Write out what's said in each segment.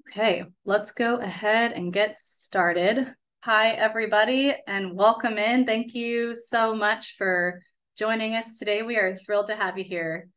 Okay, let's go ahead and get started. Hi, everybody, and welcome in. Thank you so much for joining us today. We are thrilled to have you here.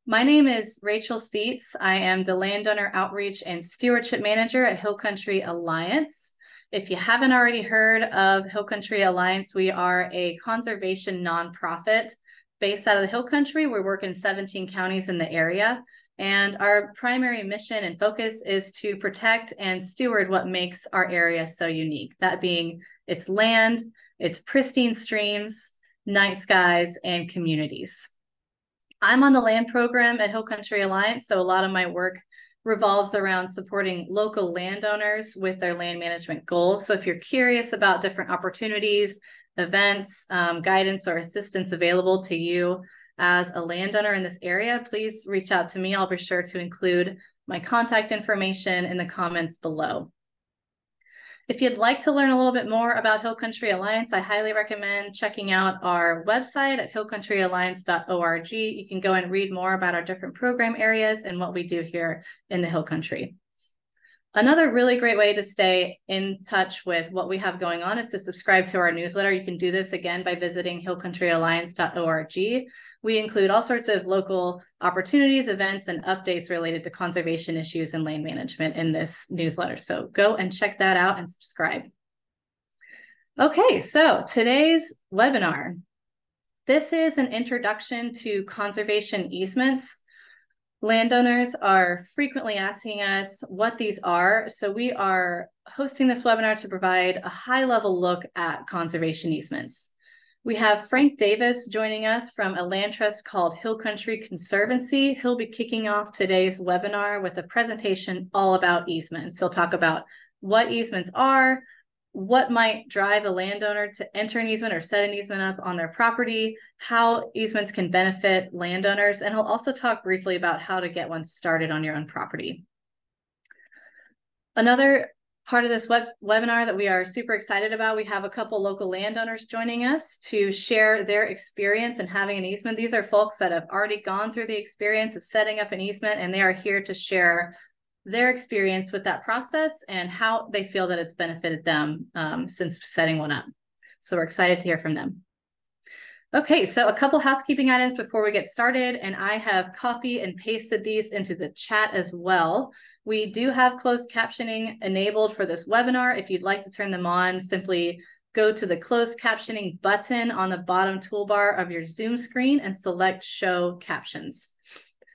My name is Rachel Seets. I am the Landowner Outreach and Stewardship Manager at Hill Country Alliance. If you haven't already heard of Hill Country Alliance, we are a conservation nonprofit based out of the Hill Country. We work in 17 counties in the area. And our primary mission and focus is to protect and steward what makes our area so unique. That being its land, its pristine streams, night skies, and communities. I'm on the land program at Hill Country Alliance, so a lot of my work revolves around supporting local landowners with their land management goals. So if you're curious about different opportunities, events, guidance, or assistance available to you as a landowner in this area, please reach out to me. I'll be sure to include my contact information in the comments below. If you'd like to learn a little bit more about Hill Country Alliance, I highly recommend checking out our website at hillcountryalliance.org. You can go and read more about our different program areas and what we do here in the Hill Country. Another really great way to stay in touch with what we have going on is to subscribe to our newsletter. You can do this again by visiting hillcountryalliance.org. We include all sorts of local opportunities, events, and updates related to conservation issues and land management in this newsletter. So go and check that out and subscribe. Okay, so today's webinar. This is an introduction to conservation easements. Landowners are frequently asking us what these are, so we are hosting this webinar to provide a high-level look at conservation easements. We have Frank Davis joining us from a land trust called Hill Country Conservancy. He'll be kicking off today's webinar with a presentation all about easements. He'll talk about what easements are, what might drive a landowner to enter an easement or set an easement up on their property, how easements can benefit landowners, and he'll also talk briefly about how to get one started on your own property. Another part of this webinar that we are super excited about, we have a couple local landowners joining us to share their experience in having an easement. These are folks that have already gone through the experience of setting up an easement, and they are here to share their experience with that process and how they feel that it's benefited them since setting one up. So we're excited to hear from them. Okay, so a couple housekeeping items before we get started, and I have copied and pasted these into the chat as well. We do have closed captioning enabled for this webinar. If you'd like to turn them on, simply go to the closed captioning button on the bottom toolbar of your Zoom screen and select Show Captions.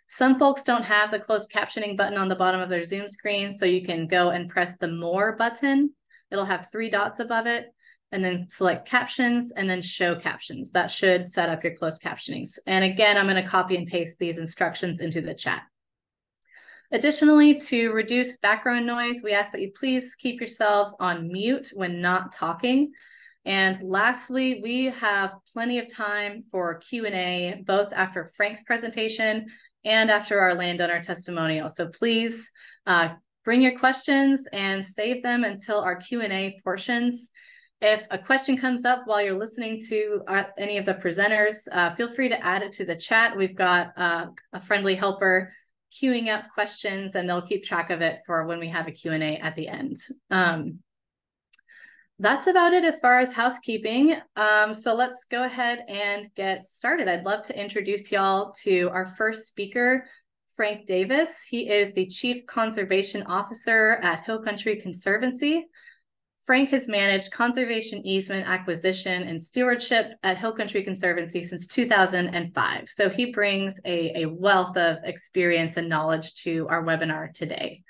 Some folks don't have the closed captioning button on the bottom of their Zoom screen, so you can go and press the More button. It'll have 3 dots above it, and then select Captions and then Show Captions. That should set up your closed captionings. And again, I'm going to copy and paste these instructions into the chat. Additionally, to reduce background noise, we ask that you please keep yourselves on mute when not talking. And lastly, we have plenty of time for Q&A, both after Frank's presentation and after our landowner testimonial. So please bring your questions and save them until our Q&A portions. If a question comes up while you're listening to any of the presenters, feel free to add it to the chat. We've got a friendly helper queuing up questions, and they'll keep track of it for when we have a Q&A at the end. That's about it as far as housekeeping. So let's go ahead and get started. I'd love to introduce y'all to our first speaker, Frank Davis. He is the Chief Conservation Officer at Hill Country Conservancy. Frank has managed conservation easement acquisition and stewardship at Hill Country Conservancy since 2005. So he brings a wealth of experience and knowledge to our webinar today.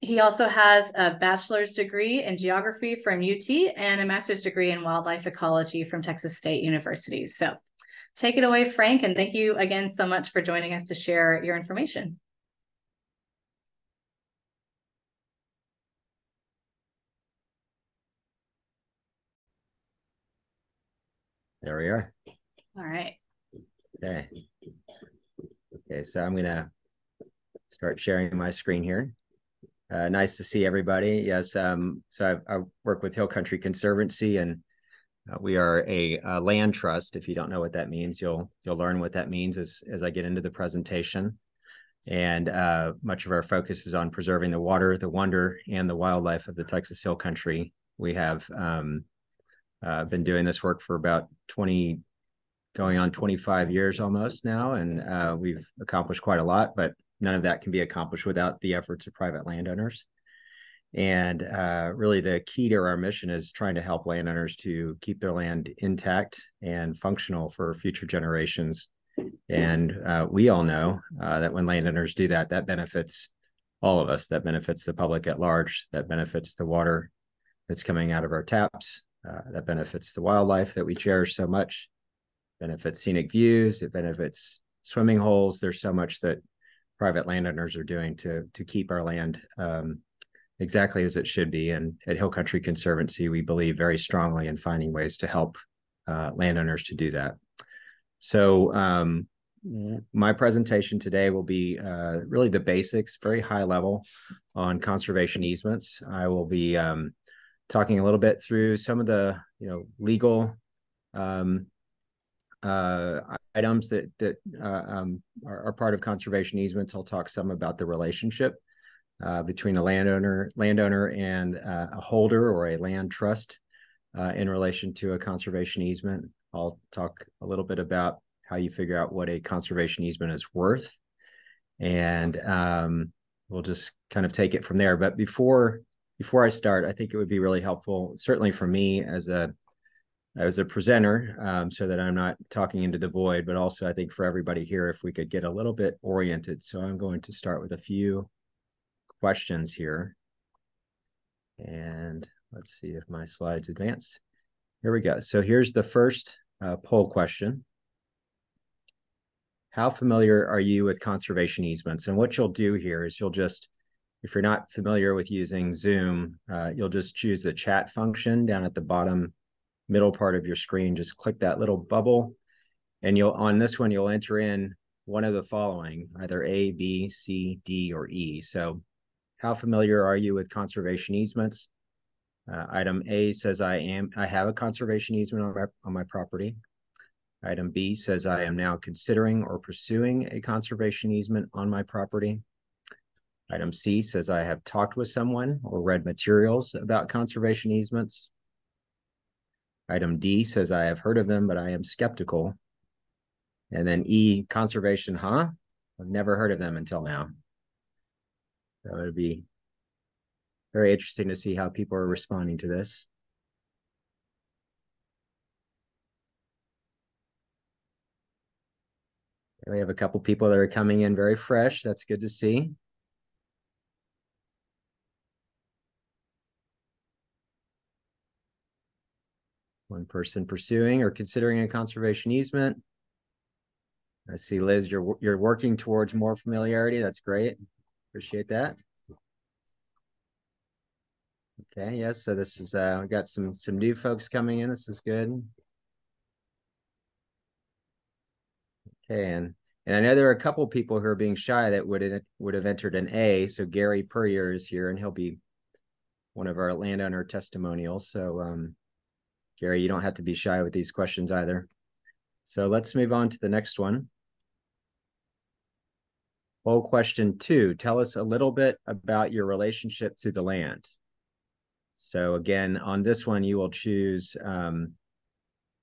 He also has a bachelor's degree in geography from UT and a master's degree in wildlife ecology from Texas State University. So take it away, Frank, and thank you again so much for joining us to share your information. There we are. All right. Okay. Okay, so I'm going to start sharing my screen here. Nice to see everybody. Yes, so I work with Hill Country Conservancy, and we are a land trust. If you don't know what that means, you'll learn what that means as I get into the presentation. And much of our focus is on preserving the water, the wonder, and the wildlife of the Texas Hill Country. We have been doing this work for about 20, going on 25 years almost now, and we've accomplished quite a lot, but none of that can be accomplished without the efforts of private landowners. And really the key to our mission is trying to help landowners to keep their land intact and functional for future generations. And we all know that when landowners do that, that benefits all of us, that benefits the public at large, that benefits the water that's coming out of our taps, that benefits the wildlife that we cherish so much, benefits scenic views, it benefits swimming holes. There's so much that private landowners are doing to keep our land exactly as it should be. And at Hill Country Conservancy, we believe very strongly in finding ways to help landowners to do that. So my presentation today will be really the basics, very high level on conservation easements. I will be talking a little bit through some of the legal items that are part of conservation easements. I'll talk some about the relationship between a landowner and a holder or a land trust in relation to a conservation easement. I'll talk a little bit about how you figure out what a conservation easement is worth, and we'll just kind of take it from there. But before I start, I think it would be really helpful, certainly for me as a presenter, so that I'm not talking into the void, but also I think for everybody here, if we could get a little bit oriented. So I'm going to start with a few questions here. And let's see if my slides advance. Here we go. So here's the first poll question. How familiar are you with conservation easements? And what you'll do here is you'll just, if you're not familiar with using Zoom, you'll just choose the chat function down at the bottom middle part of your screen. Just click that little bubble, and on this one, you'll enter in one of the following, either A, B, C, D, or E. So how familiar are you with conservation easements? Item A says I have a conservation easement on my property. Item B says I am now considering or pursuing a conservation easement on my property. Item C says I have talked with someone or read materials about conservation easements. Item D says I have heard of them, but I am skeptical. And then E, conservation, huh? I've never heard of them until now. That would be very interesting to see how people are responding to this. We have a couple people that are coming in very fresh. That's good to see. One person pursuing or considering a conservation easement. I see, Liz, you're working towards more familiarity. That's great. Appreciate that. Okay, yes. So this is we got some new folks coming in. This is good. Okay, and I know there are a couple people who are being shy that would have entered an A. So Gary Purrier is here, and he'll be one of our landowner testimonials. So Gary, you don't have to be shy with these questions either. So let's move on to the next one. Poll question 2, tell us a little bit about your relationship to the land. So again, on this one, you will choose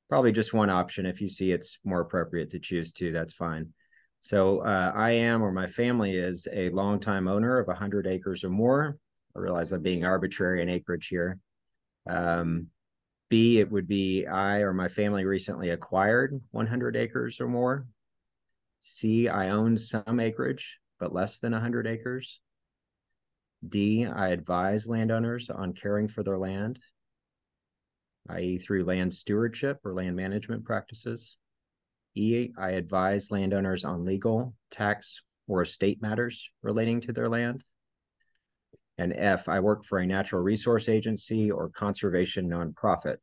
probably just one option. If you see it's more appropriate to choose two, that's fine. So I am, or my family is, a longtime owner of 100 acres or more. I realize I'm being arbitrary in acreage here. B, it would be I or my family recently acquired 100 acres or more. C, I own some acreage, but less than 100 acres. D, I advise landowners on caring for their land, i.e. through land stewardship or land management practices. E, I advise landowners on legal, tax, or estate matters relating to their land. And F, I work for a natural resource agency or conservation nonprofit.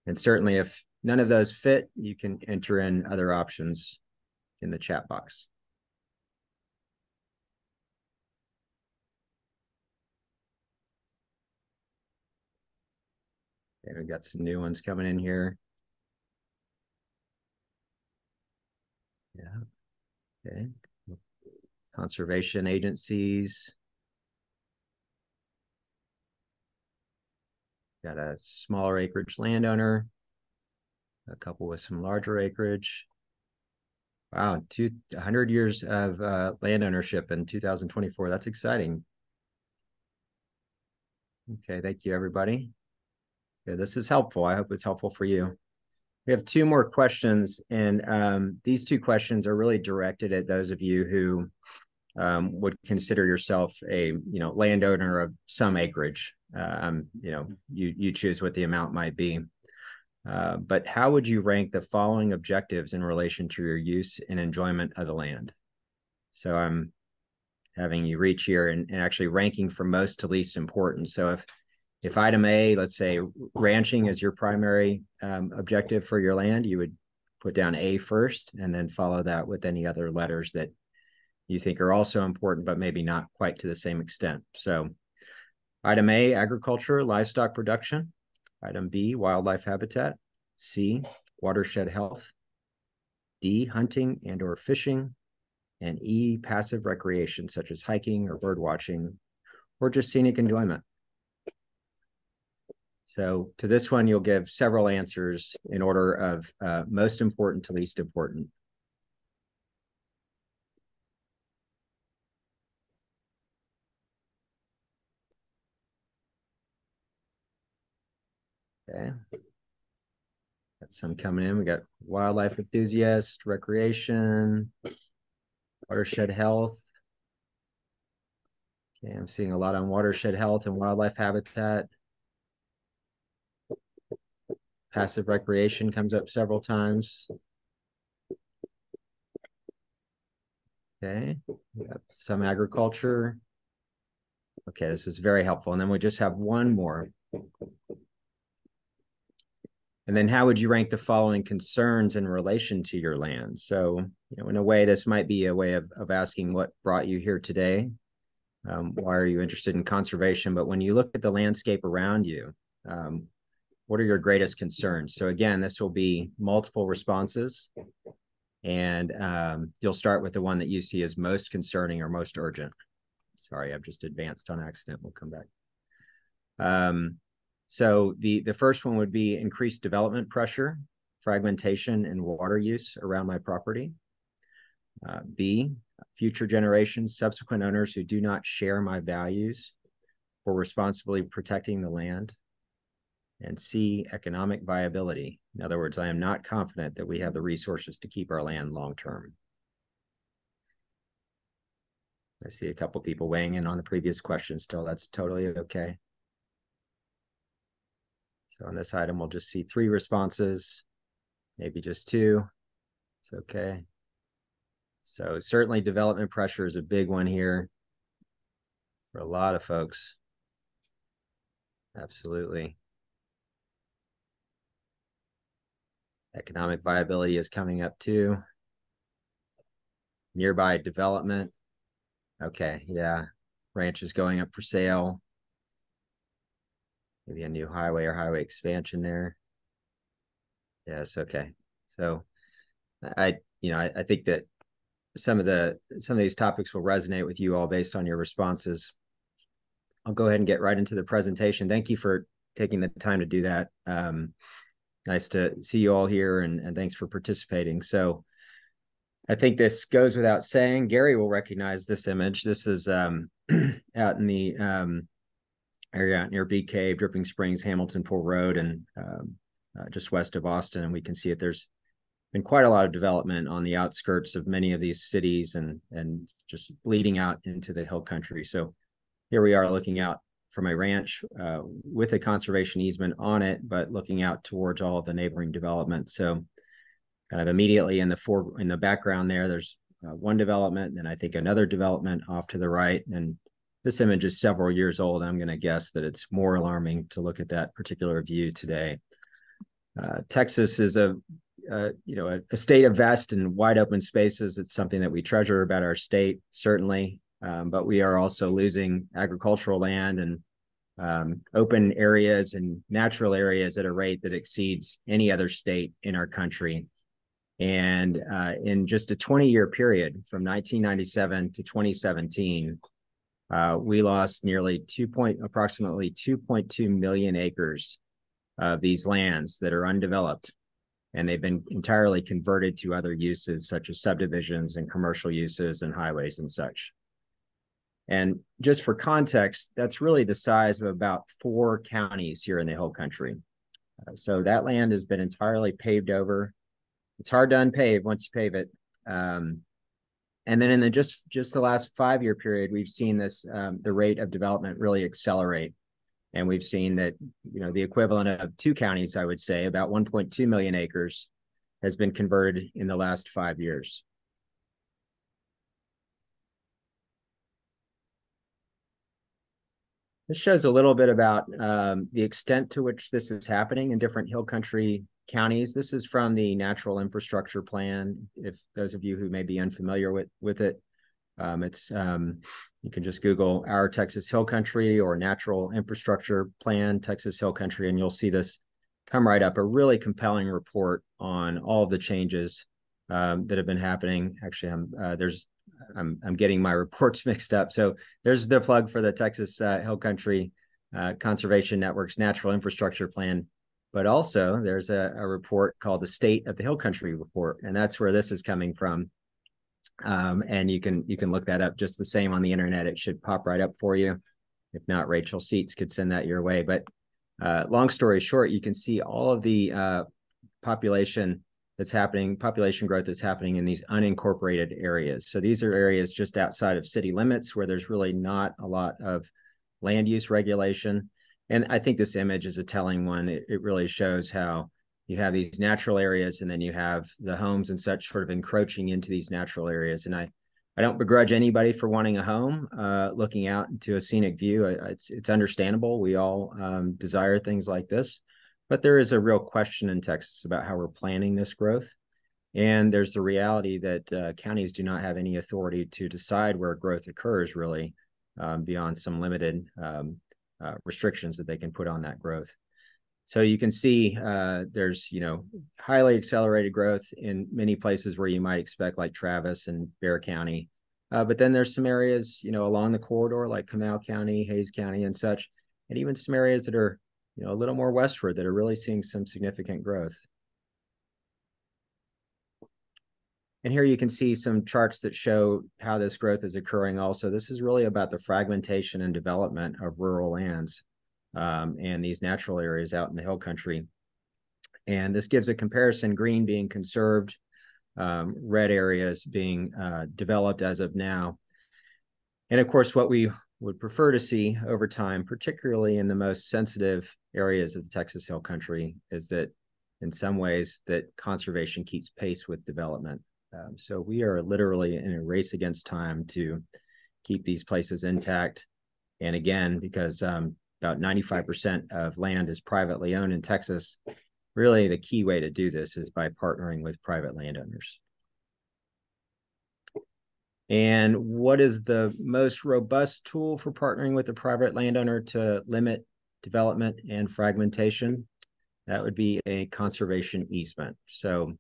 And certainly if none of those fit, you can enter in other options in the chat box. Okay, we've got some new ones coming in here. Yeah, okay. conservation agencies. Got a smaller acreage landowner, a couple with some larger acreage. Wow, 100 years of land ownership in 2024. That's exciting. Okay, thank you, everybody. Yeah, this is helpful. I hope it's helpful for you. We have two more questions, and these two questions are really directed at those of you who would consider yourself a landowner of some acreage. You choose what the amount might be. But how would you rank the following objectives in relation to your use and enjoyment of the land? So I'm having you reach here and actually ranking from most to least important. So if item A, let's say ranching is your primary objective for your land, you would put down A first and then follow that with any other letters that you think are also important, but maybe not quite to the same extent. So item A, agriculture, livestock production. Item B, wildlife habitat. C, watershed health. D, hunting and or fishing. And E, passive recreation, such as hiking or bird watching, or just scenic enjoyment. So to this one, you'll give several answers in order of most important to least important. Okay. Got some coming in. We got wildlife enthusiast, recreation, watershed health. Okay, I'm seeing a lot on watershed health and wildlife habitat. Passive recreation comes up several times. Okay, we have some agriculture. Okay, this is very helpful. And then we just have one more. And then how would you rank the following concerns in relation to your land? So, in a way, this might be a way of asking what brought you here today. Why are you interested in conservation? But when you look at the landscape around you, what are your greatest concerns? So again, this will be multiple responses. And you'll start with the one that you see as most concerning or most urgent. Sorry, I've just advanced on accident. We'll come back. So the first one would be increased development pressure, fragmentation, and water use around my property. B, future generations, subsequent owners who do not share my values for responsibly protecting the land. And C, economic viability. In other words, I am not confident that we have the resources to keep our land long-term. I see a couple people weighing in on the previous question still. That's totally okay. So on this item, we'll just see 3 responses, maybe just 2. It's okay. So certainly development pressure is a big one here for a lot of folks. Absolutely. Economic viability is coming up too. Nearby development. Okay, yeah. Ranch is going up for sale. Maybe a new highway or highway expansion there. Yes, okay. So I think that some of these topics will resonate with you all based on your responses. I'll go ahead and get right into the presentation. Thank you for taking the time to do that. Nice to see you all here, and thanks for participating. So I think this goes without saying. Gary will recognize this image. This is out in the area out near Bee Cave, Dripping Springs, Hamilton Pool Road, and just west of Austin. And we can see that there's been quite a lot of development on the outskirts of many of these cities and just bleeding out into the hill country. So here we are looking out from a ranch with a conservation easement on it, but looking out towards all of the neighboring development. So kind of immediately in the background there's one development, and I think another development off to the right. And this image is several years old. I'm going to guess that it's more alarming to look at that particular view today. Texas is a state of vast and wide open spaces. It's something that we treasure about our state, certainly, but we are also losing agricultural land and open areas and natural areas at a rate that exceeds any other state in our country. And in just a 20-year period from 1997 to 2017, we lost approximately 2.2 million acres of these lands that are undeveloped, and they've been entirely converted to other uses such as subdivisions and commercial uses and highways and such. And just for context, that's really the size of about 4 counties here in the Hill Country. So that land has been entirely paved over. It's hard to unpave once you pave it. And then in just the last 5-year period, we've seen the rate of development really accelerate. And we've seen that, the equivalent of 2 counties, I would say, about 1.2 million acres has been converted in the last 5 years. This shows a little bit about the extent to which this is happening in different Hill Country counties. This is from the Natural Infrastructure Plan. If those of you who may be unfamiliar with it, you can just Google Our Texas Hill Country or Natural Infrastructure Plan, Texas Hill Country, and you'll see this come right up. A really compelling report on all of the changes that have been happening. Actually, I'm getting my reports mixed up. So there's the plug for the Texas Hill Country Conservation Network's Natural Infrastructure Plan. But also there's a report called the State of the Hill Country Report, and that's where this is coming from. And you can look that up just the same on the internet. It should pop right up for you. If not, Rachel Seets could send that your way. But long story short, you can see all of the population growth that's happening in these unincorporated areas. So these are areas just outside of city limits where there's really not a lot of land use regulation. And I think this image is a telling one. It really shows how you have these natural areas, and then you have the homes and such sort of encroaching into these natural areas. And I don't begrudge anybody for wanting a home, looking out into a scenic view. It's understandable. We all desire things like this, but there is a real question in Texas about how we're planning this growth. And there's the reality that counties do not have any authority to decide where growth occurs, really, beyond some limited restrictions that they can put on that growth. So you can see there's, highly accelerated growth in many places where you might expect, like Travis and Bexar County. But then there's some areas, along the corridor, like Comal County, Hays County, and such, and even some areas that are, a little more westward that are really seeing some significant growth. And here you can see some charts that show how this growth is occurring also. This is really about the fragmentation and development of rural lands and these natural areas out in the Hill Country. And this gives a comparison, green being conserved, red areas being developed as of now. And of course, what we would prefer to see over time, particularly in the most sensitive areas of the Texas Hill Country, is that in some ways that conservation keeps pace with development. So we are literally in a race against time to keep these places intact. And again, because about 95% of land is privately owned in Texas, really the key way to do this is by partnering with private landowners. And what is the most robust tool for partnering with a private landowner to limit development and fragmentation? That would be a conservation easement. So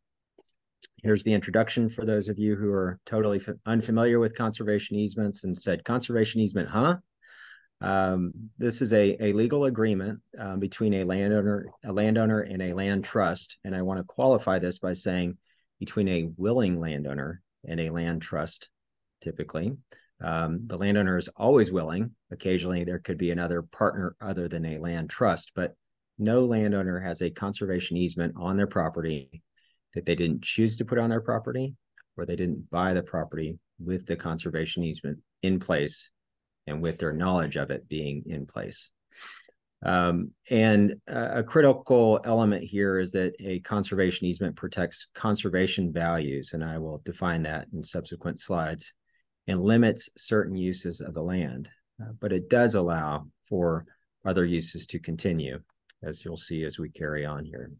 here's the introduction for those of you who are totally unfamiliar with conservation easements and said, conservation easement, huh? This is a legal agreement between a landowner and a land trust. And I want to qualify this by saying between a willing landowner and a land trust, typically. The landowner is always willing. Occasionally, there could be another partner other than a land trust, but no landowner has a conservation easement on their property that they didn't choose to put on their property, or they didn't buy the property with the conservation easement in place and with their knowledge of it being in place. And a critical element here is that a conservation easement protects conservation values, and I will define that in subsequent slides, and limits certain uses of the land. But it does allow for other uses to continue, as you'll see as we carry on here.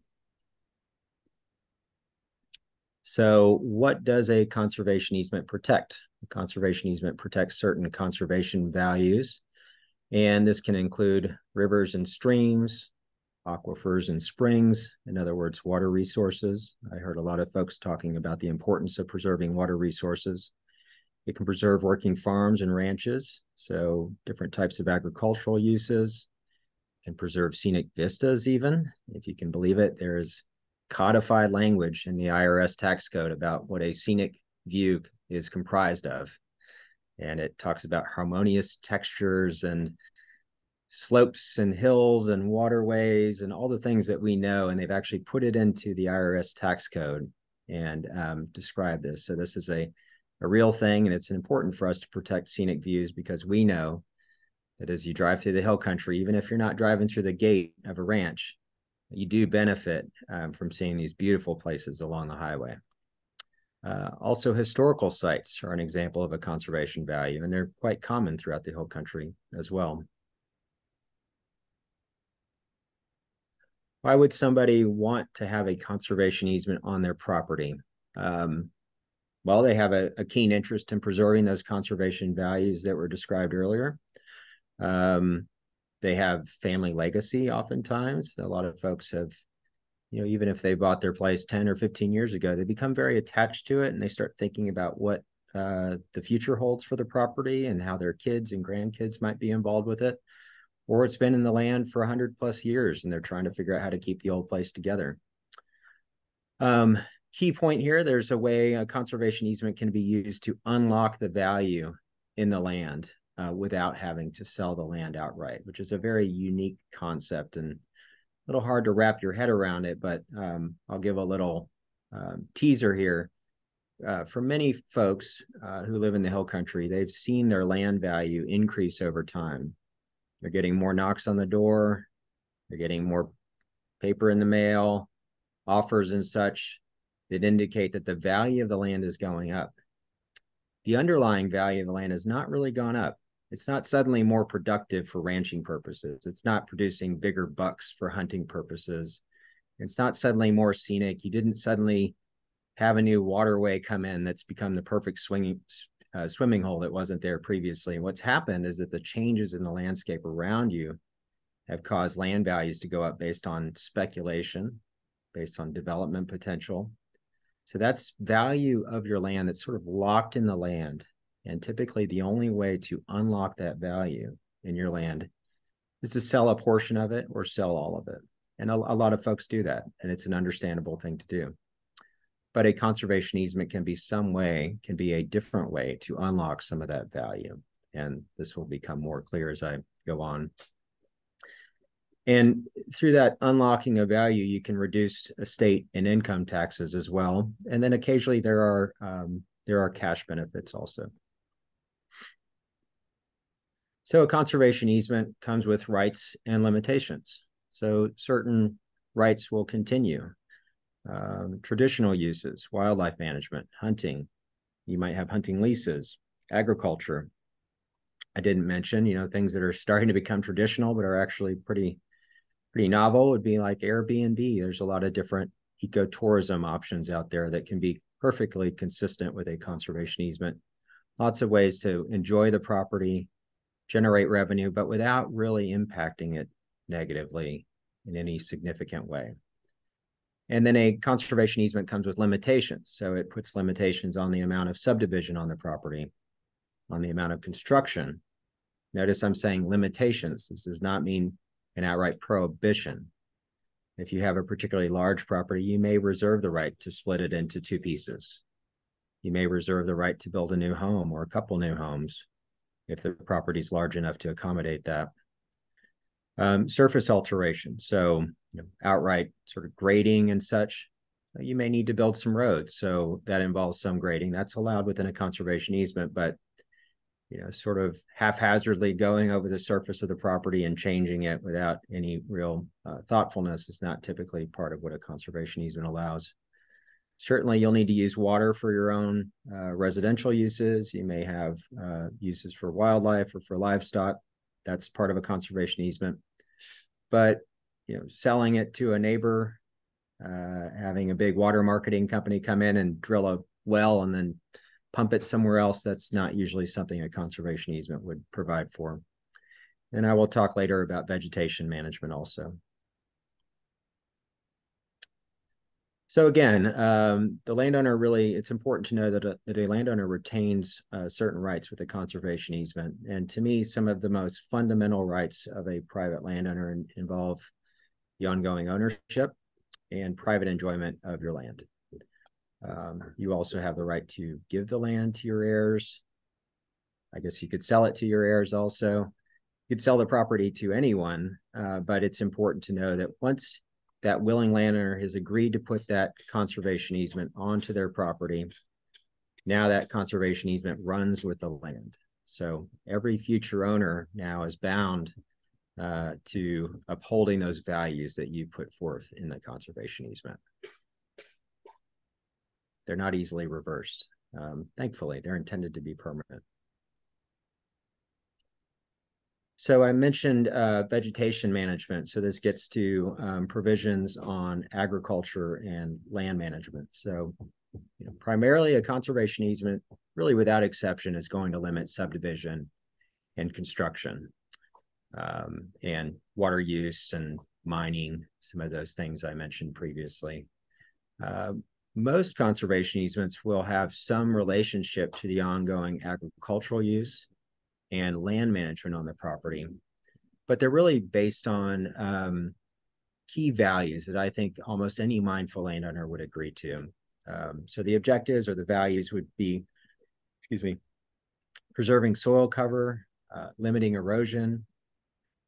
So what does a conservation easement protect? A conservation easement protects certain conservation values, and this can include rivers and streams, aquifers and springs, in other words, water resources. I heard a lot of folks talking about the importance of preserving water resources. It can preserve working farms and ranches, so different types of agricultural uses. It can preserve scenic vistas even, if you can believe it. There is codified language in the IRS tax code about what a scenic view is comprised of. And it talks about harmonious textures and slopes and hills and waterways and all the things that we know. And they've actually put it into the IRS tax code and describe this. So this is a real thing, and it's important for us to protect scenic views because we know that as you drive through the hill country, even if you're not driving through the gate of a ranch, you do benefit from seeing these beautiful places along the highway. Also, historical sites are an example of a conservation value, and they're quite common throughout the hill country as well. Why would somebody want to have a conservation easement on their property? Well, they have a keen interest in preserving those conservation values that were described earlier. They have family legacy oftentimes. A lot of folks have, even if they bought their place 10 or 15 years ago, they become very attached to it and they start thinking about what the future holds for the property and how their kids and grandkids might be involved with it. Or it's been in the land for 100+ years and they're trying to figure out how to keep the old place together. Key point here, there's a way a conservation easement can be used to unlock the value in the land without having to sell the land outright, which is a very unique concept and a little hard to wrap your head around it, but I'll give a little teaser here. For many folks who live in the hill country, they've seen their land value increase over time. They're getting more knocks on the door. They're getting more paper in the mail, offers and such that indicate that the value of the land is going up. The underlying value of the land has not really gone up. It's not suddenly more productive for ranching purposes. It's not producing bigger bucks for hunting purposes. It's not suddenly more scenic. You didn't suddenly have a new waterway come in that's become the perfect swimming hole that wasn't there previously. And what's happened is that the changes in the landscape around you have caused land values to go up based on speculation, based on development potential. So that's value of your land that's sort of locked in the land. And typically the only way to unlock that value in your land is to sell a portion of it or sell all of it. And a lot of folks do that, and it's an understandable thing to do. But a conservation easement can be a different way to unlock some of that value. And this will become more clear as I go on. And through that unlocking of value, you can reduce estate and income taxes as well. And then occasionally there are cash benefits also. So a conservation easement comes with rights and limitations. So certain rights will continue. Traditional uses, wildlife management, hunting. You might have hunting leases, agriculture. I didn't mention, things that are starting to become traditional but are actually pretty novel would be like Airbnb. There's a lot of different ecotourism options out there that can be perfectly consistent with a conservation easement. Lots of ways to enjoy the property, generate revenue, but without really impacting it negatively in any significant way. And then a conservation easement comes with limitations. So it puts limitations on the amount of subdivision on the property, on the amount of construction. Notice I'm saying limitations. This does not mean an outright prohibition. If you have a particularly large property, you may reserve the right to split it into two pieces. You may reserve the right to build a new home or a couple new homes if the property is large enough to accommodate that. Surface alteration, so outright sort of grading and such. You may need to build some roads, so that involves some grading. That's allowed within a conservation easement, but sort of haphazardly going over the surface of the property and changing it without any real thoughtfulness is not typically part of what a conservation easement allows. Certainly, you'll need to use water for your own residential uses. You may have uses for wildlife or for livestock. That's part of a conservation easement. But selling it to a neighbor, having a big water marketing company come in and drill a well and then pump it somewhere else, that's not usually something a conservation easement would provide for. And I will talk later about vegetation management also. So again, the landowner really, it's important to know that a landowner retains certain rights with a conservation easement. And to me, some of the most fundamental rights of a private landowner involve the ongoing ownership and private enjoyment of your land. You also have the right to give the land to your heirs. I guess you could sell it to your heirs also. You could sell the property to anyone, but it's important to know that once that willing landowner has agreed to put that conservation easement onto their property, now that conservation easement runs with the land. So every future owner now is bound to upholding those values that you put forth in the conservation easement. They're not easily reversed. Thankfully, they're intended to be permanent. So I mentioned vegetation management. So this gets to provisions on agriculture and land management. So primarily a conservation easement, really without exception, is going to limit subdivision and construction and water use and mining, some of those things I mentioned previously. Most conservation easements will have some relationship to the ongoing agricultural use and land management on the property, but they're really based on key values that I think almost any mindful landowner would agree to. So the objectives or the values would be, preserving soil cover, limiting erosion,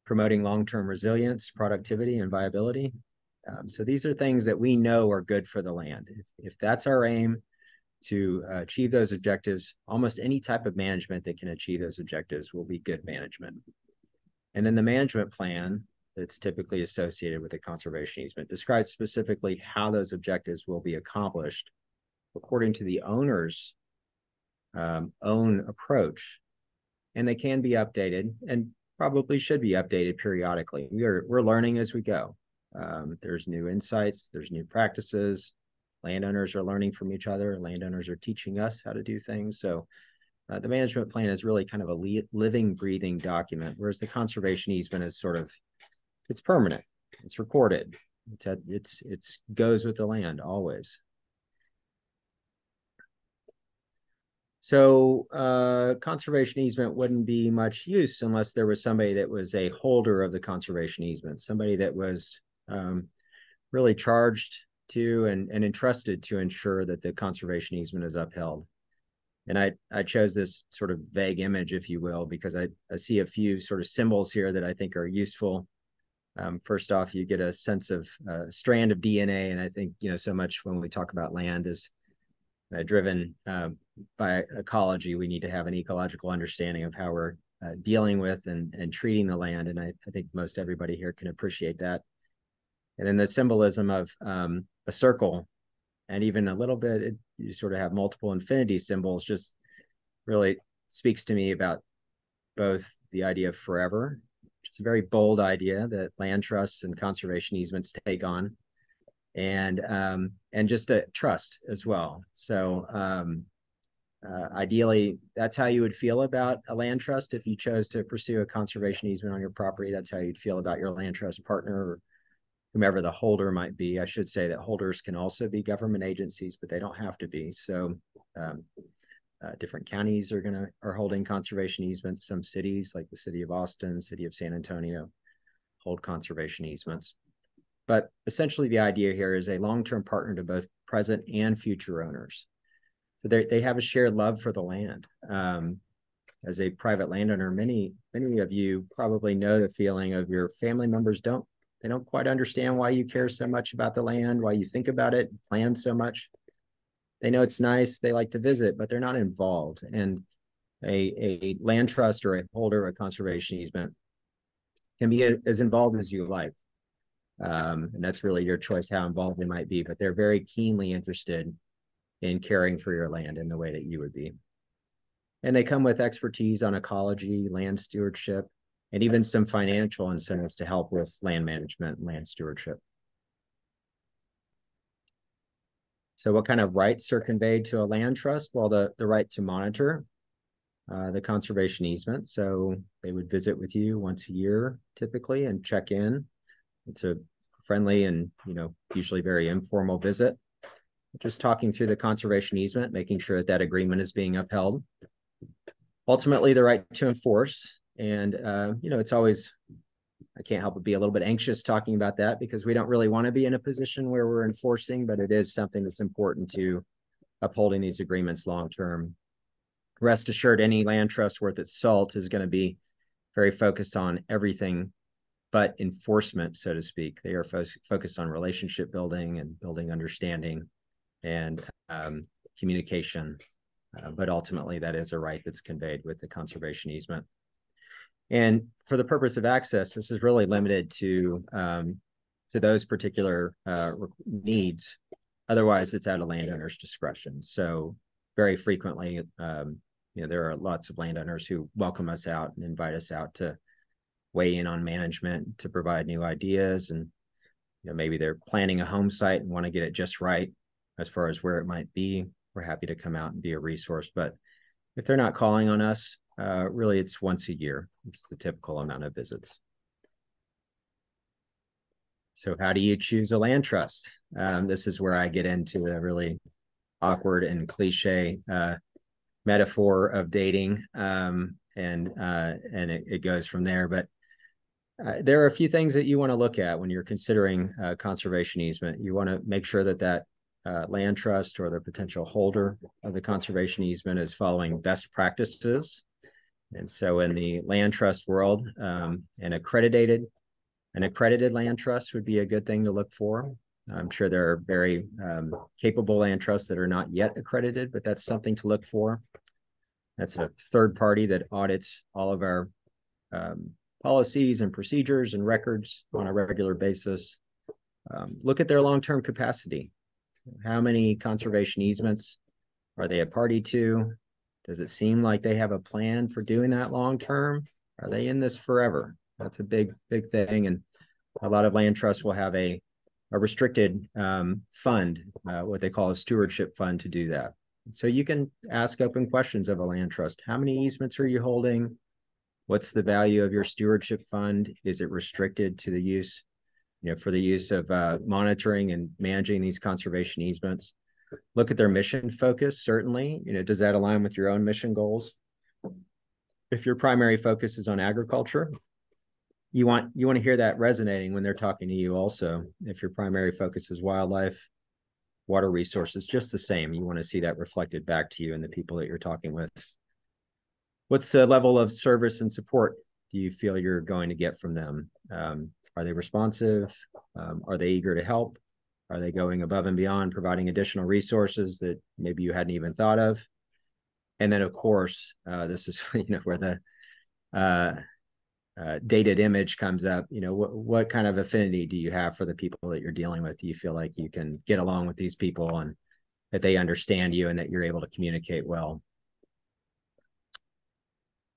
promoting long-term resilience, productivity, and viability. So these are things that we know are good for the land. If that's our aim, to achieve those objectives, almost any type of management that can achieve those objectives will be good management. And then the management plan that's typically associated with a conservation easement describes specifically how those objectives will be accomplished according to the owner's own approach. And they can be updated and probably should be updated periodically. We're learning as we go. There's new insights, there's new practices. Landowners are learning from each other. Landowners are teaching us how to do things. So the management plan is really kind of a living, breathing document, whereas the conservation easement is sort of, it's permanent, it's recorded, it's goes with the land always. So conservation easement wouldn't be much use unless there was somebody that was a holder of the conservation easement, somebody that was really charged to and entrusted to ensure that the conservation easement is upheld. And I chose this sort of vague image, if you will, because I see a few sort of symbols here that I think are useful. First off, you get a sense of a strand of DNA. And I think, so much when we talk about land is driven by ecology. We need to have an ecological understanding of how we're dealing with and treating the land. And I think most everybody here can appreciate that. And then the symbolism of a circle, and even a little bit, you sort of have multiple infinity symbols, just really speaks to me about both the idea of forever, which is a very bold idea that land trusts and conservation easements take on, and just a trust as well. So ideally, that's how you would feel about a land trust if you chose to pursue a conservation easement on your property. That's how you'd feel about your land trust partner or whomever the holder might be. I should say that holders can also be government agencies, but they don't have to be. So different counties are holding conservation easements. Some cities, like the city of Austin, city of San Antonio, hold conservation easements. But essentially the idea here is a long-term partner to both present and future owners. So they have a shared love for the land. As a private landowner, many of you probably know the feeling of your family members don't quite understand why you care so much about the land, why you think about it, plan so much. They know it's nice, they like to visit, but they're not involved. And a land trust or a holder of a conservation easement can be as involved as you like. And that's really your choice how involved they might be, but they're very keenly interested in caring for your land in the way that you would be. And they come with expertise on ecology, land stewardship, and even some financial incentives to help with land management and land stewardship. So what kind of rights are conveyed to a land trust? Well, the right to monitor the conservation easement. So they would visit with you once a year, typically, and check in. It's a friendly and, usually very informal visit. just talking through the conservation easement, making sure that that agreement is being upheld. Ultimately, the right to enforce. And, it's always, I can't help but be a little bit anxious talking about that because we don't really want to be in a position where we're enforcing, but it is something that's important to upholding these agreements long-term. Rest assured, any land trust worth its salt is going to be very focused on everything but enforcement, so to speak. They are focused on relationship building and building understanding and communication. But ultimately, that is a right that's conveyed with the conservation easement. And for the purpose of access, this is really limited to those particular needs. Otherwise, it's at a landowner's discretion. So very frequently, there are lots of landowners who welcome us out and invite us out to weigh in on management, to provide new ideas. And maybe they're planning a home site and want to get it just right as far as where it might be. We're happy to come out and be a resource. But if they're not calling on us, really it's once a year. It's the typical amount of visits. So how do you choose a land trust? This is where I get into the really awkward and cliche metaphor of dating, and it goes from there. But there are a few things that you want to look at when you're considering conservation easement. You want to make sure that that land trust or the potential holder of the conservation easement is following best practices. And so in the land trust world, an accredited land trust would be a good thing to look for. I'm sure there are very capable land trusts that are not yet accredited, but that's something to look for. That's a third party that audits all of our policies and procedures and records on a regular basis. Look at their long-term capacity. How many conservation easements are they a party to? Does it seem like they have a plan for doing that long-term? Are they in this forever? That's a big thing. And a lot of land trusts will have a restricted fund, what they call a stewardship fund, to do that. So you can ask open questions of a land trust. How many easements are you holding? What's the value of your stewardship fund? Is it restricted to the use, for the use of monitoring and managing these conservation easements? Look at their mission focus, certainly. Does that align with your own mission goals? If your primary focus is on agriculture, you want to hear that resonating when they're talking to you also. If your primary focus is wildlife, water resources, just the same. You want to see that reflected back to you and the people that you're talking with. What's the level of service and support do you feel you're going to get from them? Are they responsive? Are they eager to help? Are they going above and beyond, providing additional resources that maybe you hadn't even thought of? And then, of course, this is where the dated image comes up. What kind of affinity do you have for the people that you're dealing with? Do you feel like you can get along with these people and that they understand you and that you're able to communicate well?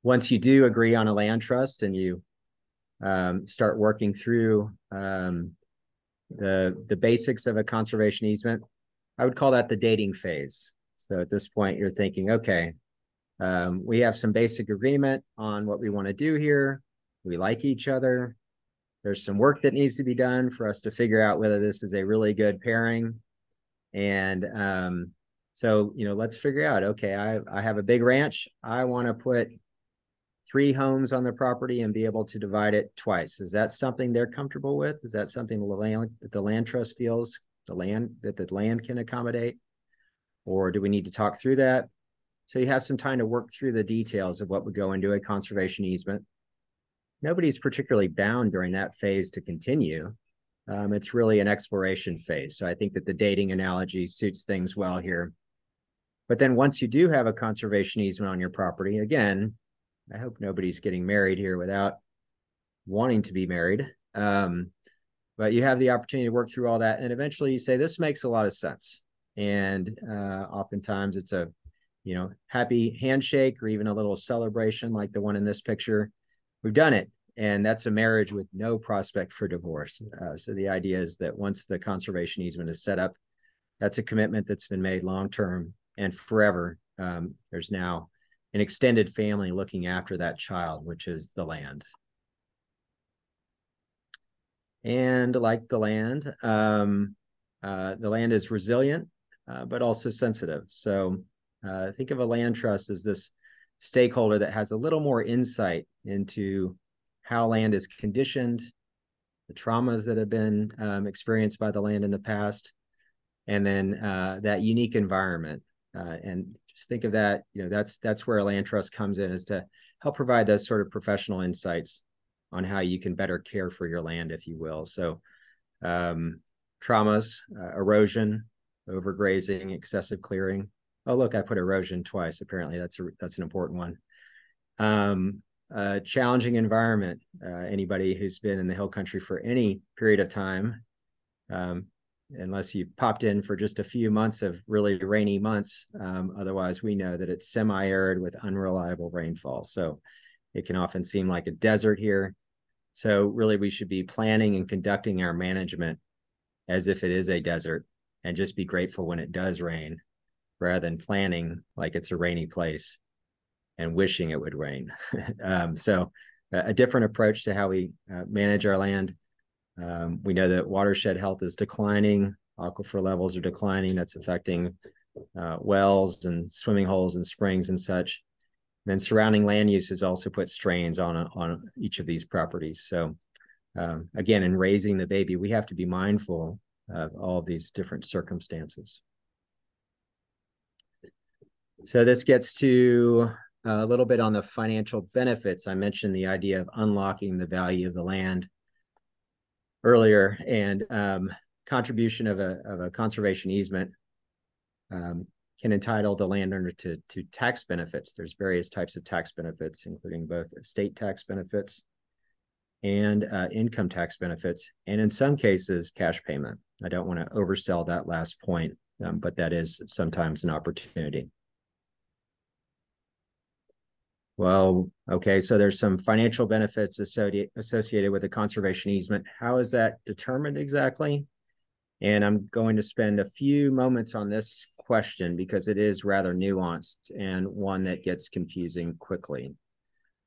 Once you do agree on a land trust and you start working through the basics of a conservation easement, I would call that the dating phase. So at this point, you're thinking, okay, we have some basic agreement on what we want to do here. We like each other. There's some work that needs to be done for us to figure out whether this is a really good pairing. And so, let's figure out, okay, I have a big ranch. I want to put 3 homes on the property and be able to divide it twice. Is that something they're comfortable with? Is that something that the land trust feels the land can accommodate? Or do we need to talk through that? So you have some time to work through the details of what would go into a conservation easement. Nobody's particularly bound during that phase to continue. It's really an exploration phase. So I think that the dating analogy suits things well here. But then once you do have a conservation easement on your property, again, I hope nobody's getting married here without wanting to be married. But you have the opportunity to work through all that. And eventually you say, this makes a lot of sense. And oftentimes it's a, happy handshake or even a little celebration like the one in this picture. We've done it. And that's a marriage with no prospect for divorce. So the idea is that once the conservation easement is set up, that's a commitment that's been made long-term and forever. There's now an extended family looking after that child, which is the land. And like the land is resilient. but also sensitive. So think of a land trust as this stakeholder that has a little more insight into how land is conditioned, the traumas that have been experienced by the land in the past, and then that unique environment. And just think of that, that's where a land trust comes in, is to help provide those sort of professional insights on how you can better care for your land, if you will. So traumas, erosion, overgrazing, excessive clearing. Oh, look, I put erosion twice. Apparently that's an important one. Challenging environment. Anybody who's been in the hill country for any period of time, unless you popped in for just a few months of really rainy months. Otherwise, we know that it's semi-arid with unreliable rainfall. So it can often seem like a desert here. So really, we should be planning and conducting our management as if it is a desert, and just be grateful when it does rain, rather than planning like it's a rainy place and wishing it would rain. So a different approach to how we manage our land. We know that watershed health is declining, aquifer levels are declining. That's affecting wells and swimming holes and springs and such. And then surrounding land uses also put strains on each of these properties. So again, in raising the baby, we have to be mindful of all of these different circumstances. So this gets to a little bit on the financial benefits. I mentioned the idea of unlocking the value of the land earlier, and contribution of a conservation easement can entitle the landowner to tax benefits. There's various types of tax benefits, including both estate tax benefits and income tax benefits, and in some cases, cash payment. I don't want to oversell that last point, but that is sometimes an opportunity. Well, okay, so there's some financial benefits associated with a conservation easement. How is that determined exactly? And I'm going to spend a few moments on this question because it is rather nuanced and one that gets confusing quickly.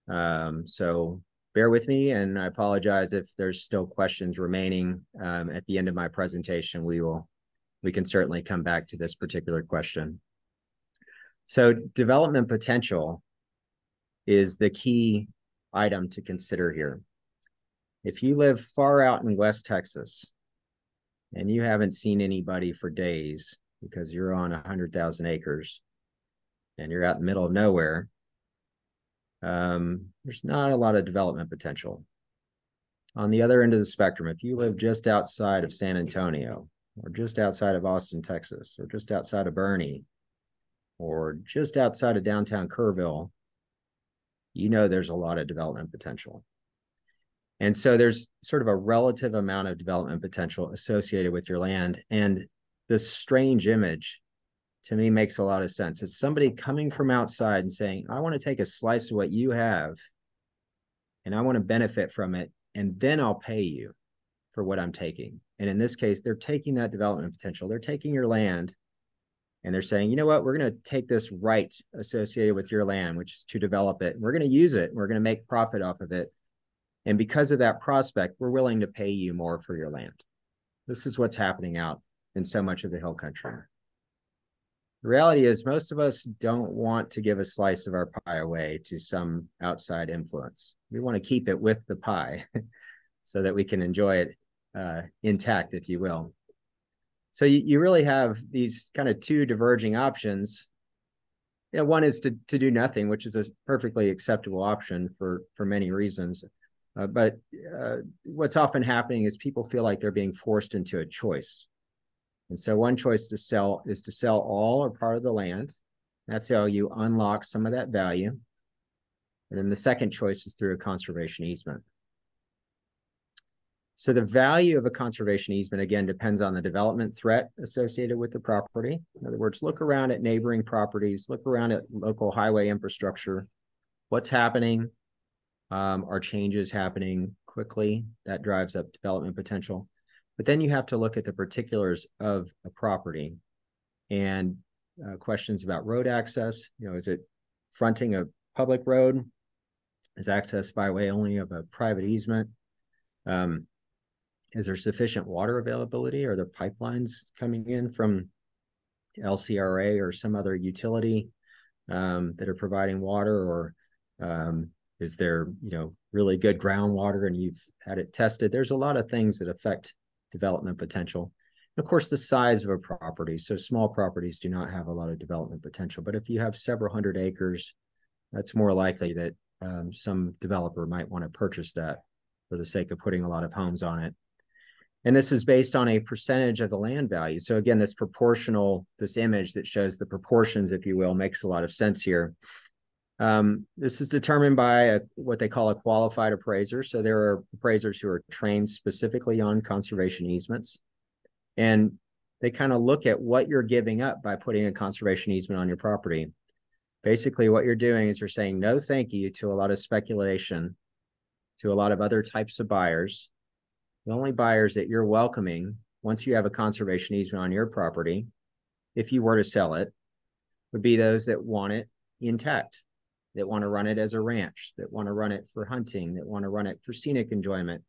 So bear with me, and I apologize if there's still questions remaining. At the end of my presentation, we can certainly come back to this particular question. So development potential is the key item to consider here. If you live far out in West Texas and you haven't seen anybody for days because you're on 100,000 acres and you're out in the middle of nowhere, there's not a lot of development potential. On the other end of the spectrum, if you live just outside of San Antonio, or just outside of Austin, Texas, or just outside of Bernie, or just outside of downtown Kerrville, you know there's a lot of development potential. And so there's sort of a relative amount of development potential associated with your land. And this strange image, to me, makes a lot of sense. It's somebody coming from outside and saying, I want to take a slice of what you have, and I want to benefit from it, and then I'll pay you for what I'm taking. And in this case, they're taking that development potential. They're taking your land, and they're saying, you know what, we're going to take this right associated with your land, which is to develop it. We're going to use it. We're going to make profit off of it. And because of that prospect, we're willing to pay you more for your land. This is what's happening out in so much of the hill country. The reality is most of us don't want to give a slice of our pie away to some outside influence. We want to keep it with the pie so that we can enjoy it intact, if you will. So you really have these kind of two diverging options. You know, one is to do nothing, which is a perfectly acceptable option for many reasons. But what's often happening is people feel like they're being forced into a choice. And so one choice to sell is to sell all or part of the land. That's how you unlock some of that value. And then the second choice is through a conservation easement. So the value of a conservation easement, again, depends on the development threat associated with the property. In other words, look around at neighboring properties, look around at local highway infrastructure. What's happening? Are changes happening quickly? That drives up development potential. But then you have to look at the particulars of a property and questions about road access. You know, is it fronting a public road? Is access by way only of a private easement? Is there sufficient water availability? Are there pipelines coming in from LCRA or some other utility that are providing water, or is there, really good groundwater and you've had it tested? There's a lot of things that affect development potential. And of course, the size of a property. So small properties do not have a lot of development potential, but if you have several hundred acres, that's more likely that some developer might want to purchase that for the sake of putting a lot of homes on it. And this is based on a percentage of the land value. So again, this image that shows the proportions, if you will, makes a lot of sense here. This is determined by what they call a qualified appraiser. So there are appraisers who are trained specifically on conservation easements. And they kind of look at what you're giving up by putting a conservation easement on your property. Basically, what you're doing is you're saying no thank you to a lot of speculation, to a lot of other types of buyers. The only buyers that you're welcoming once you have a conservation easement on your property, if you were to sell it, would be those that want it intact, that want to run it as a ranch, that want to run it for hunting, that want to run it for scenic enjoyment,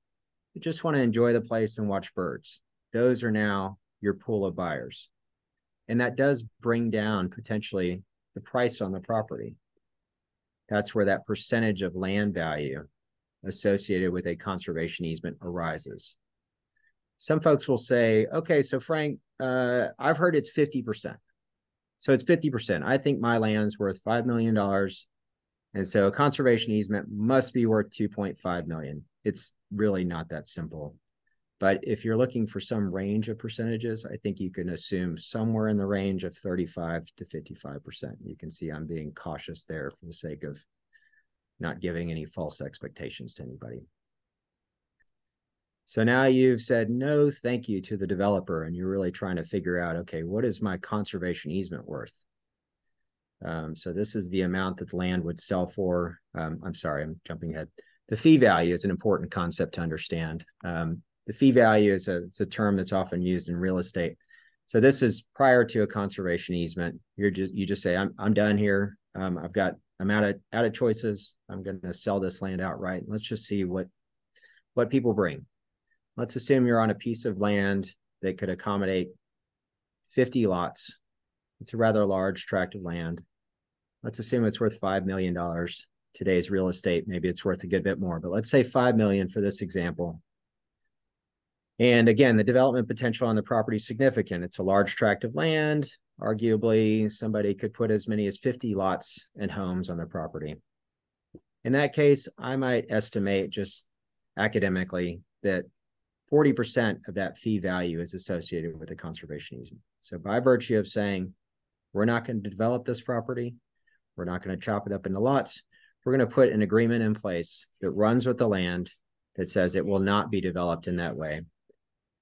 that just want to enjoy the place and watch birds. Those are now your pool of buyers. And that does bring down potentially the price on the property. That's where that percentage of land value associated with a conservation easement arises. Some folks will say, okay, so Frank, I've heard it's 50%. So it's 50%. I think my land's worth $5 million. And so a conservation easement must be worth 2.5 million. It's really not that simple. But if you're looking for some range of percentages, I think you can assume somewhere in the range of 35 to 55%. You can see I'm being cautious there for the sake of not giving any false expectations to anybody. So now you've said no thank you to the developer, and you're really trying to figure out, okay, what is my conservation easement worth? So this is the amount that the land would sell for. I'm sorry, I'm jumping ahead. The fee value is an important concept to understand. The fee value is a term that's often used in real estate. So this is prior to a conservation easement. You just say, I'm done here. I'm out of choices. I'm going to sell this land outright. Let's just see what people bring. Let's assume you're on a piece of land that could accommodate 50 lots. It's a rather large tract of land. Let's assume it's worth $5 million. Today's real estate, maybe it's worth a good bit more, but let's say 5 million for this example. And again, the development potential on the property is significant. It's a large tract of land. Arguably, somebody could put as many as 50 lots and homes on their property. In that case, I might estimate just academically that 40% of that fee value is associated with a conservation easement. So by virtue of saying, we're not going to develop this property, we're not going to chop it up into lots, we're going to put an agreement in place that runs with the land that says it will not be developed in that way.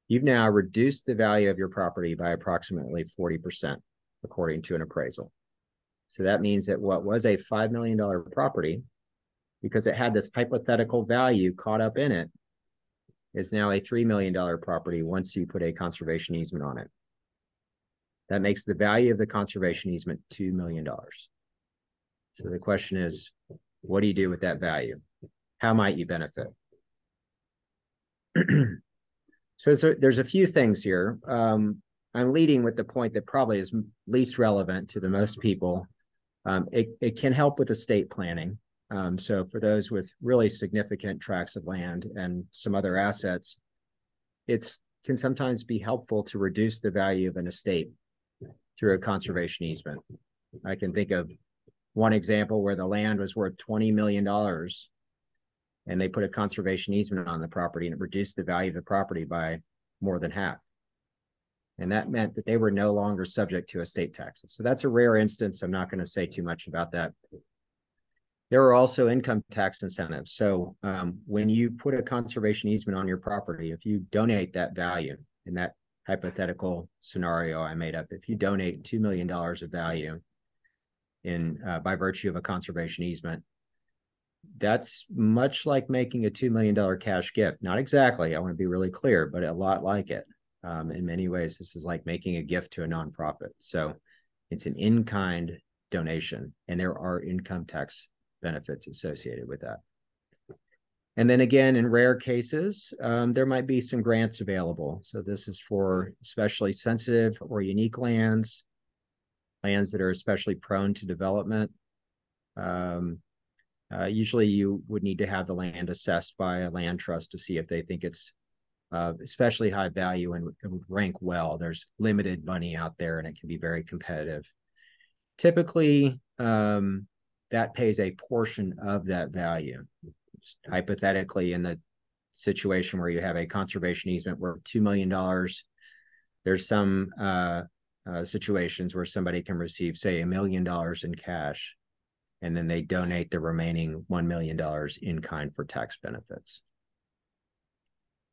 You've now reduced the value of your property by approximately 40%, according to an appraisal. So that means that what was a $5 million property, because it had this hypothetical value caught up in it, is now a $3 million property once you put a conservation easement on it. That makes the value of the conservation easement $2 million. So the question is, what do you do with that value? How might you benefit? So there's a few things here. I'm leading with the point that probably is least relevant to the most people. It can help with estate planning. So for those with really significant tracts of land and some other assets, it can sometimes be helpful to reduce the value of an estate through a conservation easement. I can think of one example where the land was worth $20 million and they put a conservation easement on the property and it reduced the value of the property by more than half. And that meant that they were no longer subject to estate taxes. So that's a rare instance. I'm not going to say too much about that. There are also income tax incentives. So when you put a conservation easement on your property, if you donate that value in that hypothetical scenario I made up, if you donate $2 million of value by virtue of a conservation easement, that's much like making a $2 million cash gift. Not exactly, I want to be really clear, but a lot like it. In many ways, this is like making a gift to a nonprofit. So it's an in-kind donation, and there are income tax benefits associated with that. And then again, in rare cases, there might be some grants available. So this is for especially sensitive or unique lands. lands that are especially prone to development. Usually you would need to have the land assessed by a land trust to see if they think it's especially high value and would rank well. There's limited money out there and it can be very competitive. Typically, that pays a portion of that value. Just hypothetically, in the situation where you have a conservation easement worth $2 million, there's some situations where somebody can receive, say, $1 million in cash, and then they donate the remaining $1 million in kind for tax benefits.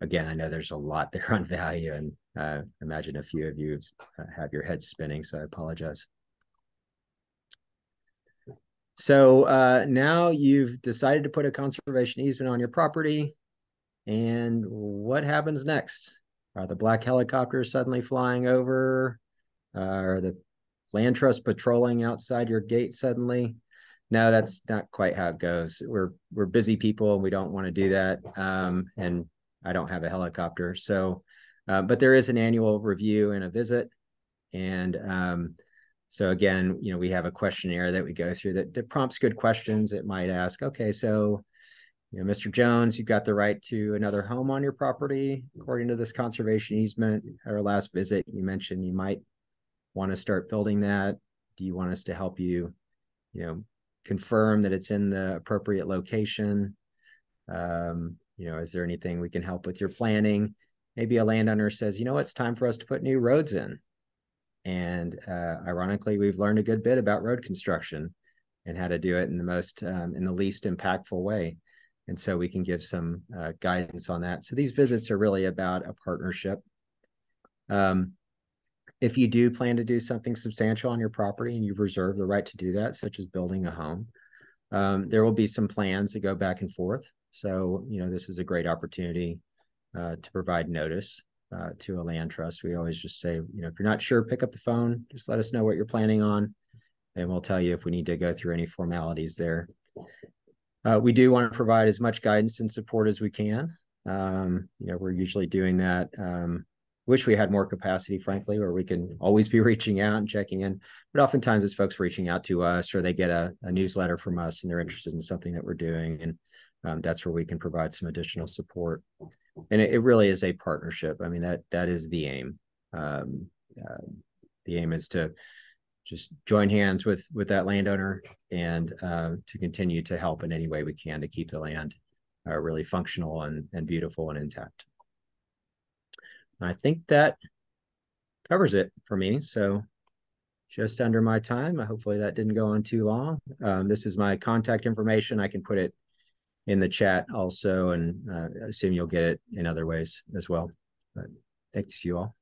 Again, I know there's a lot there on value, and I imagine a few of you have your heads spinning, so I apologize. So now you've decided to put a conservation easement on your property, and what happens next? Are the black helicopters suddenly flying over? Are the land trust patrolling outside your gate suddenly? No, that's not quite how it goes. We're busy people, and we don't want to do that. And I don't have a helicopter. So, but there is an annual review and a visit. And so again, we have a questionnaire that we go through that prompts good questions. It might ask, okay, so, Mr. Jones, you've got the right to another home on your property, according to this conservation easement. At our last visit, you mentioned you might want to start building that. Do you want us to help you, confirm that it's in the appropriate location? Is there anything we can help with your planning? Maybe a landowner says, it's time for us to put new roads in. And ironically, we've learned a good bit about road construction and how to do it in the least impactful way. And so we can give some guidance on that. So these visits are really about a partnership. If you do plan to do something substantial on your property and you've reserved the right to do that, such as building a home, there will be some plans that go back and forth. So, this is a great opportunity to provide notice to a land trust. We always just say, if you're not sure, pick up the phone, just let us know what you're planning on, and we'll tell you if we need to go through any formalities there. We do want to provide as much guidance and support as we can. We're usually doing that. Wish we had more capacity, frankly, where we can always be reaching out and checking in. But oftentimes it's folks reaching out to us, or they get a newsletter from us and they're interested in something that we're doing. And that's where we can provide some additional support. And it really is a partnership. I mean, that is the aim. The aim is to just join hands with that landowner and to continue to help in any way we can to keep the land really functional and beautiful and intact. I think that covers it for me. So just under my time. Hopefully that didn't go on too long. This is my contact information. I can put it in the chat also, and assume you'll get it in other ways as well. But thanks to you all.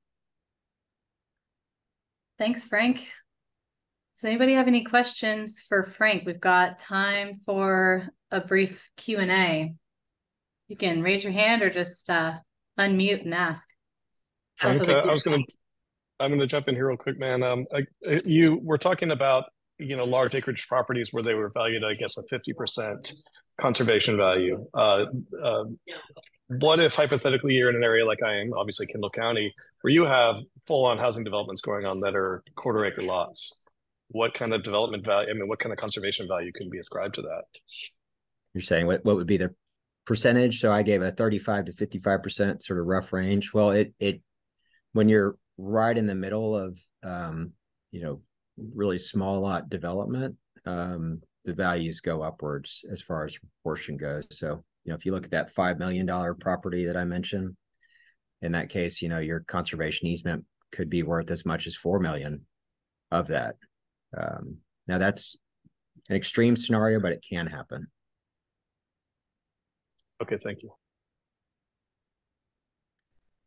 Thanks, Frank. Does anybody have any questions for Frank? We've got time for a brief Q&A. You can raise your hand or just unmute and ask. Frank, I'm going to jump in here real quick, man. You were talking about, large acreage properties where they were valued, I guess, a 50% conservation value. What if hypothetically you're in an area like I am, obviously Kendall County, where you have full-on housing developments going on that are quarter-acre lots? What kind of development value? What kind of conservation value can be ascribed to that? You're saying what would be the percentage? So I gave a 35 to 55% sort of rough range. Well, it when you're right in the middle of really small lot development, the values go upwards as far as proportion goes. So if you look at that $5 million property that I mentioned, in that case, your conservation easement could be worth as much as $4 million of that. Now that's an extreme scenario, but it can happen. Okay, thank you.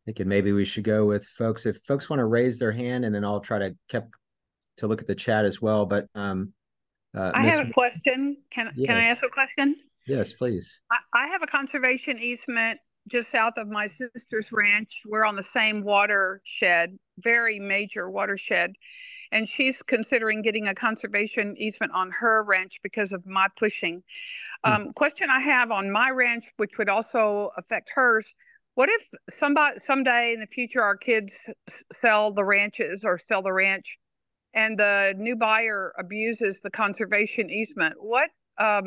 Thinking maybe we should go with folks. If folks want to raise their hand, and then I'll try to look at the chat as well. But I have a question. Can I ask a question? Yes, please. I have a conservation easement just south of my sister's ranch. We're on the same watershed, very major watershed. And she's considering getting a conservation easement on her ranch because of my pushing. Question I have on my ranch, which would also affect hers. What if someday in the future our kids sell the ranches or sell the ranch and the new buyer abuses the conservation easement, what are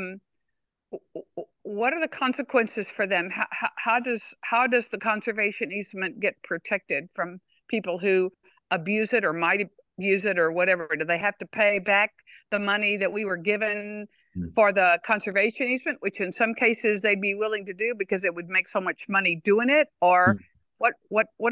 the consequences for them? How does the conservation easement get protected from people who abuse it or might abuse it or whatever? Do they have to pay back the money that we were given for the conservation easement, which in some cases they'd be willing to do because it would make so much money doing it? Or what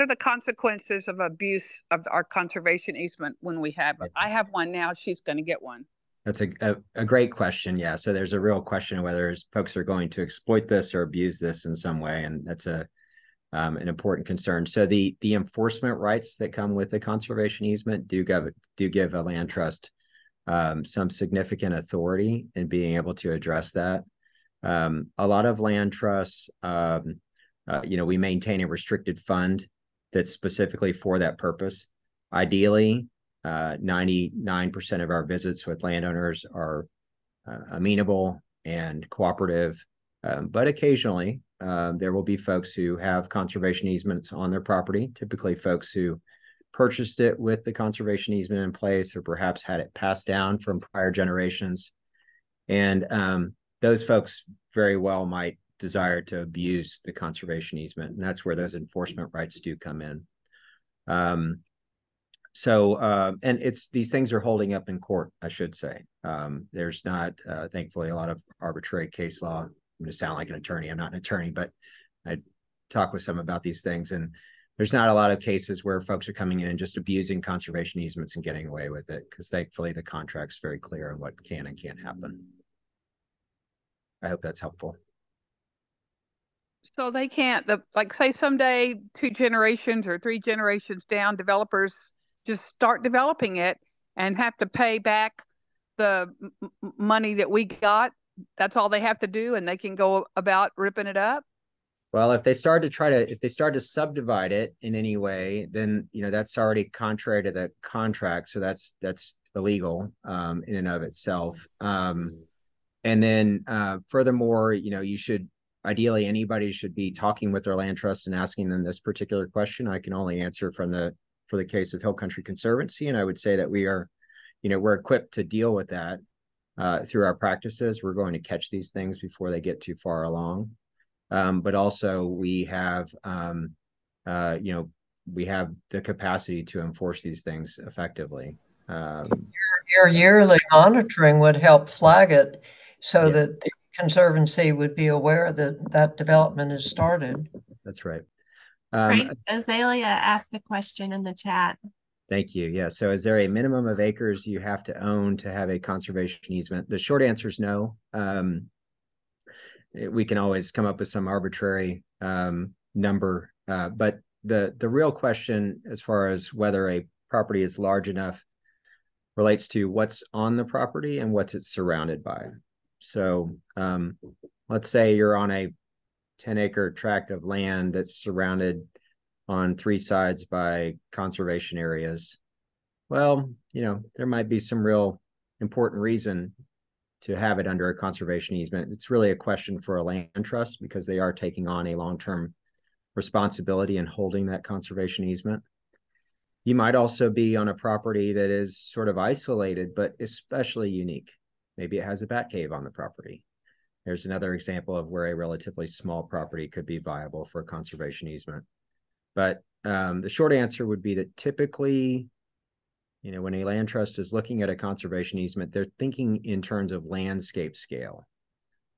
are the consequences of abuse of our conservation easement when we have it? I have one now. She's going to get one. That's a great question. Yeah. So there's a real question of whether folks are going to exploit this or abuse this in some way. And that's an important concern. So the enforcement rights that come with the conservation easement do give a land trust some significant authority in being able to address that. A lot of land trusts, we maintain a restricted fund that's specifically for that purpose. Ideally, 99% of our visits with landowners are amenable and cooperative, but occasionally there will be folks who have conservation easements on their property, typically folks who purchased it with the conservation easement in place or perhaps had it passed down from prior generations. And those folks very well might desire to abuse the conservation easement, and that's where those enforcement rights do come in. And these things are holding up in court, I should say. There's not, thankfully, a lot of arbitrary case law. I'm going to sound like an attorney. I'm not an attorney, but I talk with some about these things. And there's not a lot of cases where folks are coming in and just abusing conservation easements and getting away with it, because thankfully the contract's very clear on what can and can't happen. I hope that's helpful. So they can't, like say someday 2 generations or 3 generations down, developers just start developing it and have to pay back the money that we got. That's all they have to do, and they can go about ripping it up. Well, if they start to subdivide it in any way, then that's already contrary to the contract, so that's illegal in and of itself. And then furthermore, ideally anybody should be talking with their land trust and asking them this particular question. I can only answer for the case of Hill Country Conservancy, and I would say that we're equipped to deal with that through our practices. We're going to catch these things before they get too far along. But also we have the capacity to enforce these things effectively. Your yearly monitoring would help flag it so that the Conservancy would be aware that development has started. That's right. Right. Azalea asked a question in the chat. Thank you. Yeah. So is there a minimum of acres you have to own to have a conservation easement? The short answer is no. We can always come up with some arbitrary number, but the real question as far as whether a property is large enough relates to what's on the property and what's it's surrounded by. So let's say you're on a 10-acre tract of land that's surrounded on 3 sides by conservation areas. Well, there might be some real important reason to have it under a conservation easement. It's really a question for a land trust because they are taking on a long-term responsibility in holding that conservation easement. You might also be on a property that is sort of isolated, but especially unique. Maybe it has a bat cave on the property. There's another example of where a relatively small property could be viable for a conservation easement. But the short answer would be that typically, when a land trust is looking at a conservation easement, they're thinking in terms of landscape scale.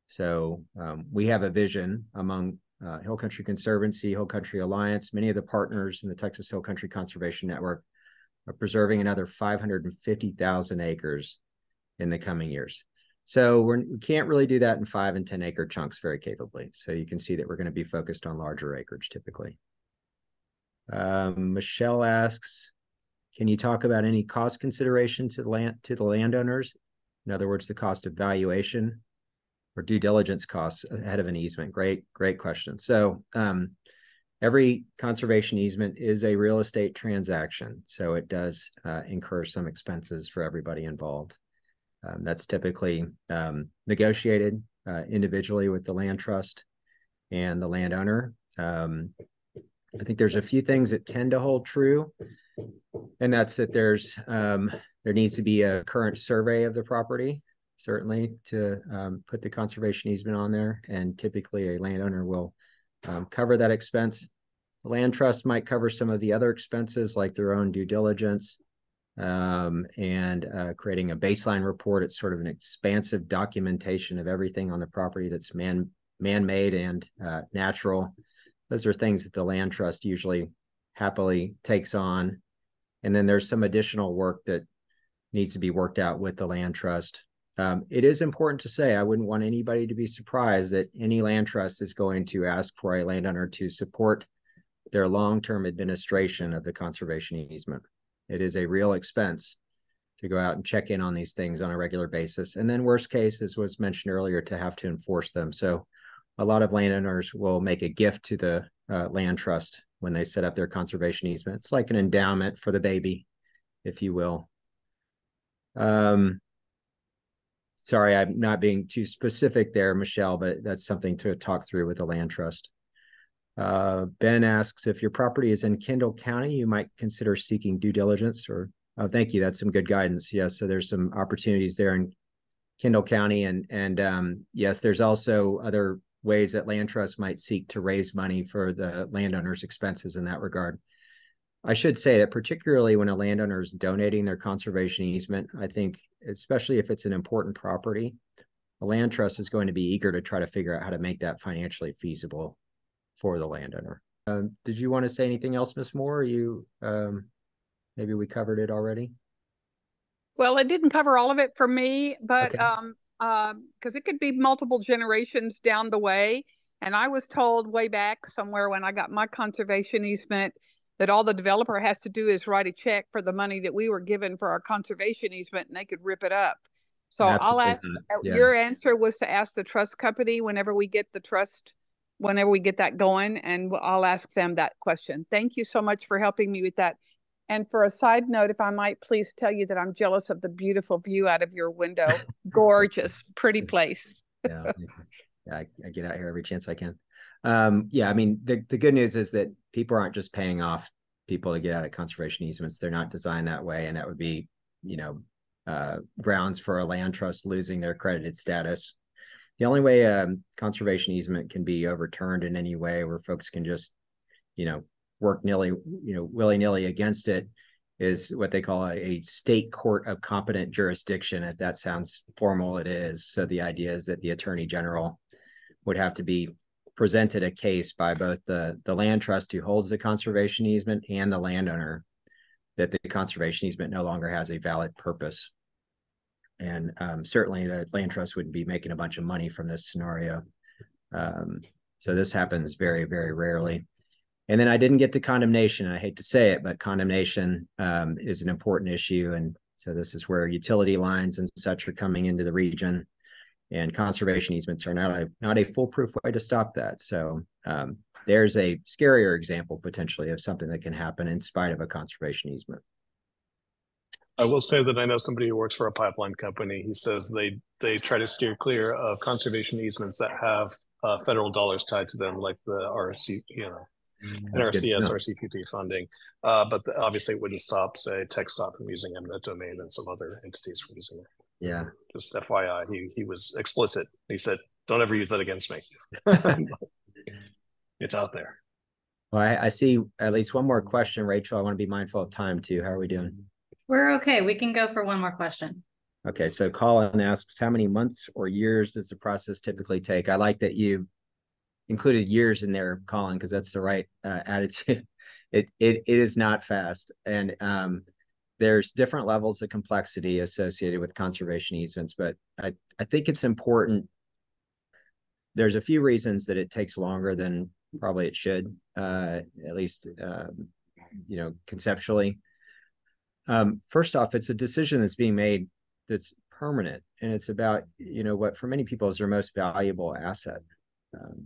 So we have a vision among Hill Country Conservancy, Hill Country Alliance, many of the partners in the Texas Hill Country Conservation Network are preserving another 550,000 acres in the coming years. So we can't really do that in 5 and 10 acre chunks very capably. So you can see that we're going to be focused on larger acreage typically. Michelle asks, can you talk about any cost consideration to the landowners? In other words, the cost of valuation or due diligence costs ahead of an easement? Great question. So every conservation easement is a real estate transaction. So it does incur some expenses for everybody involved. That's typically negotiated individually with the land trust and the landowner. I think there's a few things that tend to hold true, and that's that there's There needs to be a current survey of the property, certainly, to put the conservation easement on there. And typically a landowner will cover that expense. The land trust might cover some of the other expenses like their own due diligence and creating a baseline report. It's sort of an expansive documentation of everything on the property that's man-made and natural. Those are things that the land trust usually happily takes on. And then there's some additional work that needs to be worked out with the land trust. It is important to say, I wouldn't want anybody to be surprised that any land trust is going to ask for a landowner to support their long-term administration of the conservation easement. It is a real expense to go out and check in on these things on a regular basis. And then worst case, as was mentioned earlier, to have to enforce them. So a lot of landowners will make a gift to the land trust when they set up their conservation easement. It's like an endowment for the baby, if you will. Sorry, I'm not being too specific there, Michelle, but that's something to talk through with the land trust. Ben asks, if your property is in Kendall County, you might consider seeking due diligence or, oh, thank you. That's some good guidance. Yes, so there's some opportunities there in Kendall County. And yes, there's also other ways that land trusts might seek to raise money for the landowner's expenses in that regard. I should say that particularly when a landowner is donating their conservation easement, I think, especially if it's an important property, a land trust is going to be eager to try to figure out how to make that financially feasible for the landowner. Did you want to say anything else, Ms. Moore? Maybe we covered it already. Well, it didn't cover all of it for me, but okay. Because it could be multiple generations down the way. And I was told way back somewhere when I got my conservation easement that all the developer has to do is write a check for the money that we were given for our conservation easement, and they could rip it up. So Absolutely. I'll ask, yeah. Your answer was to ask the trust company whenever we get the trust, whenever we get that going, and I'll ask them that question. Thank you so much for helping me with that. And for a side note, if I might please tell you that I'm jealous of the beautiful view out of your window. Gorgeous, pretty place. yeah, I get out here every chance I can. Yeah, I mean, the good news is that people aren't just paying off people to get out of conservation easements. They're not designed that way. And that would be, grounds for a land trust losing their credited status. The only way conservation easement can be overturned in any way where folks can just, work willy-nilly against it is what they call a state court of competent jurisdiction. If that sounds formal, it is. So the idea is that the attorney general would have to be presented a case by both the land trust who holds the conservation easement and the landowner that the conservation easement no longer has a valid purpose. And certainly the land trust wouldn't be making a bunch of money from this scenario. So this happens very, very rarely. And then I didn't get to condemnation. I hate to say it, but condemnation is an important issue. And so this is where utility lines and such are coming into the region, and conservation easements are not a foolproof way to stop that. So there's a scarier example potentially of something that can happen in spite of a conservation easement. I will say that I know somebody who works for a pipeline company. He says they try to steer clear of conservation easements that have federal dollars tied to them, like the RC, NRCS or CPP funding. But obviously it wouldn't stop, say, TechStop from using eminent domain and some other entities from using it. Yeah. Just FYI, he was explicit. He said, don't ever use that against me. It's out there. Well, I see at least one more question, Rachel. I want to be mindful of time too. How are we doing? We're okay. We can go for one more question. Okay, so Colin asks, how many months or years does the process typically take? I like that you included years in there, Colin, because that's the right attitude. It is not fast. And there's different levels of complexity associated with conservation easements, but I think it's important. There's a few reasons that it takes longer than probably it should, at least, conceptually. First off, it's a decision that's being made that's permanent, and it's about, what for many people is their most valuable asset.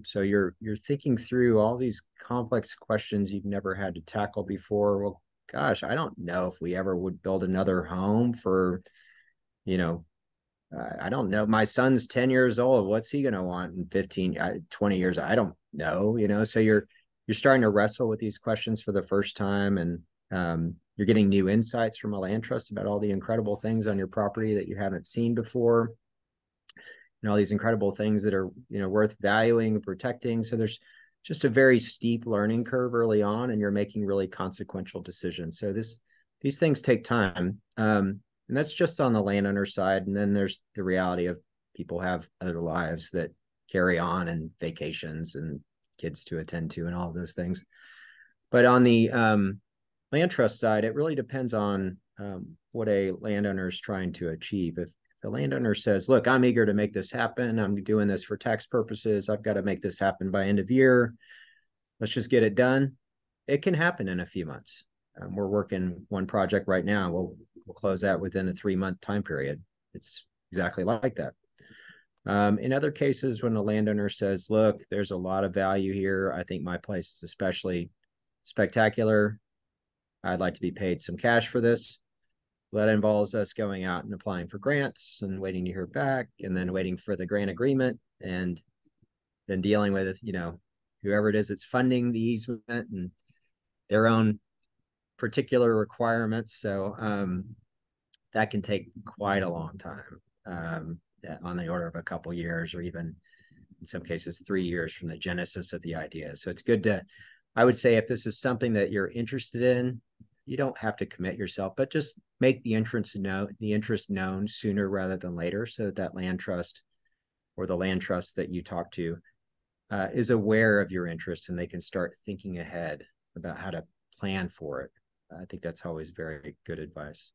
So you're thinking through all these complex questions you've never had to tackle before. Well, gosh, I don't know if we ever would build another home for, I don't know. My son's 10 years old. What's he going to want in 15, 20 years? I don't know, so you're starting to wrestle with these questions for the first time. And You're getting new insights from a land trust about all the incredible things on your property that you haven't seen before, and all these incredible things that are, worth valuing and protecting. So there's just a very steep learning curve early on, and you're making really consequential decisions. So these things take time. And that's just on the landowner side. And then there's the reality of people have other lives that carry on, and vacations and kids to attend to and all of those things. But on the land trust side, it really depends on what a landowner is trying to achieve. If the landowner says, look, I'm eager to make this happen, I'm doing this for tax purposes, I've got to make this happen by end of year, let's just get it done, it can happen in a few months. We're working one project right now. We'll close that within a 3-month time period. It's exactly like that. In other cases, when the landowner says, look, there's a lot of value here, I think my place is especially spectacular, I'd like to be paid some cash for this. That involves us going out and applying for grants and waiting to hear back, and then waiting for the grant agreement, and then dealing with, whoever it is that's funding the easement and their own particular requirements. So that can take quite a long time, on the order of a couple years, or even in some cases 3 years from the genesis of the idea. So it's good to, I would say, if this is something that you're interested in, you don't have to commit yourself, but just make the interest known sooner rather than later, so that land trust or the land trust that you talk to is aware of your interest, and they can start thinking ahead about how to plan for it. I think that's always very good advice.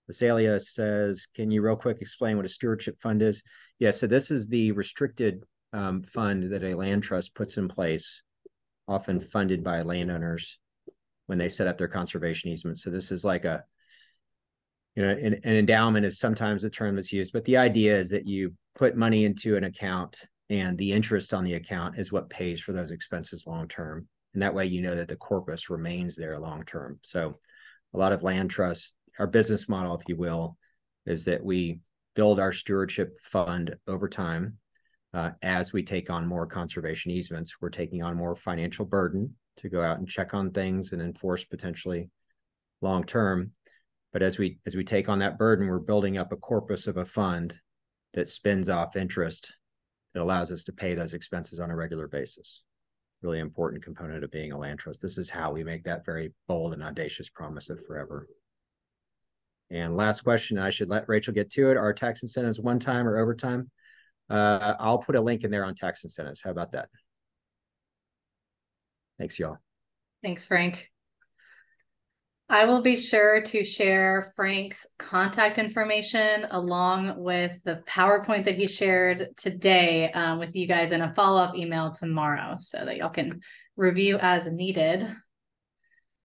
Azalea says, can you real quick explain what a stewardship fund is? Yeah, so this is the restricted fund that a land trust puts in place, often funded by landowners when they set up their conservation easement. So this is like an endowment is sometimes the term that's used, but the idea is that you put money into an account, and the interest on the account is what pays for those expenses long-term. And that way, that the corpus remains there long-term. So a lot of land trusts, our business model, if you will, is that we build our stewardship fund over time. As we take on more conservation easements, we're taking on more financial burden to go out and check on things and enforce potentially long-term. But as we take on that burden, we're building up a corpus of a fund that spins off interest that allows us to pay those expenses on a regular basis. Really important component of being a land trust. This is how we make that very bold and audacious promise of forever. And last question, I should let Rachel get to it. Are tax incentives one-time or overtime? I'll put a link in there on tax incentives. How about that? Thanks, y'all. Thanks, Frank. I will be sure to share Frank's contact information along with the PowerPoint that he shared today with you guys in a follow-up email tomorrow, so that y'all can review as needed.